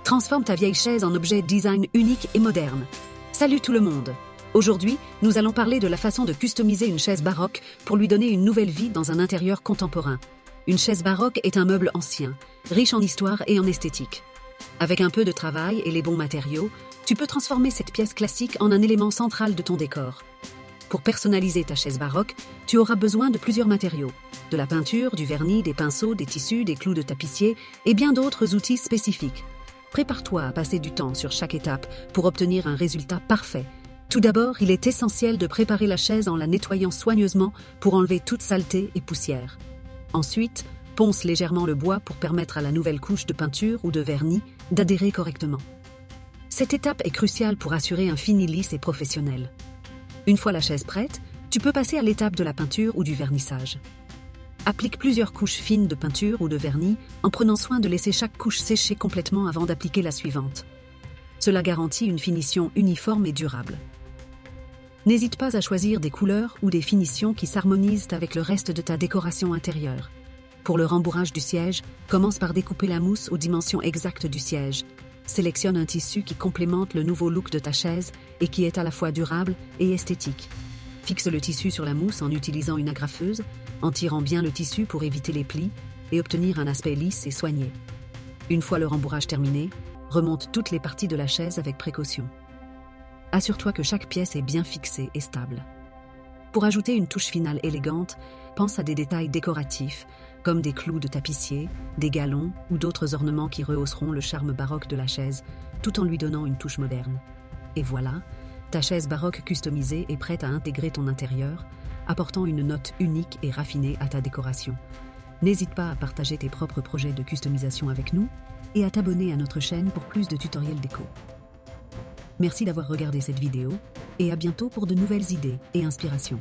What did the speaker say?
Transforme ta vieille chaise en objet design unique et moderne. Salut tout le monde! Aujourd'hui, nous allons parler de la façon de customiser une chaise baroque pour lui donner une nouvelle vie dans un intérieur contemporain. Une chaise baroque est un meuble ancien, riche en histoire et en esthétique. Avec un peu de travail et les bons matériaux, tu peux transformer cette pièce classique en un élément central de ton décor. Pour personnaliser ta chaise baroque, tu auras besoin de plusieurs matériaux. De la peinture, du vernis, des pinceaux, des tissus, des clous de tapissier et bien d'autres outils spécifiques. Prépare-toi à passer du temps sur chaque étape pour obtenir un résultat parfait. Tout d'abord, il est essentiel de préparer la chaise en la nettoyant soigneusement pour enlever toute saleté et poussière. Ensuite, ponce légèrement le bois pour permettre à la nouvelle couche de peinture ou de vernis d'adhérer correctement. Cette étape est cruciale pour assurer un fini lisse et professionnel. Une fois la chaise prête, tu peux passer à l'étape de la peinture ou du vernissage. Applique plusieurs couches fines de peinture ou de vernis en prenant soin de laisser chaque couche sécher complètement avant d'appliquer la suivante. Cela garantit une finition uniforme et durable. N'hésite pas à choisir des couleurs ou des finitions qui s'harmonisent avec le reste de ta décoration intérieure. Pour le rembourrage du siège, commence par découper la mousse aux dimensions exactes du siège. Sélectionne un tissu qui complémente le nouveau look de ta chaise et qui est à la fois durable et esthétique. Fixe le tissu sur la mousse en utilisant une agrafeuse, en tirant bien le tissu pour éviter les plis et obtenir un aspect lisse et soigné. Une fois le rembourrage terminé, remonte toutes les parties de la chaise avec précaution. Assure-toi que chaque pièce est bien fixée et stable. Pour ajouter une touche finale élégante, pense à des détails décoratifs, comme des clous de tapissier, des galons ou d'autres ornements qui rehausseront le charme baroque de la chaise, tout en lui donnant une touche moderne. Et voilà, ta chaise baroque customisée est prête à intégrer ton intérieur, apportant une note unique et raffinée à ta décoration. N'hésite pas à partager tes propres projets de customisation avec nous et à t'abonner à notre chaîne pour plus de tutoriels déco. Merci d'avoir regardé cette vidéo et à bientôt pour de nouvelles idées et inspirations.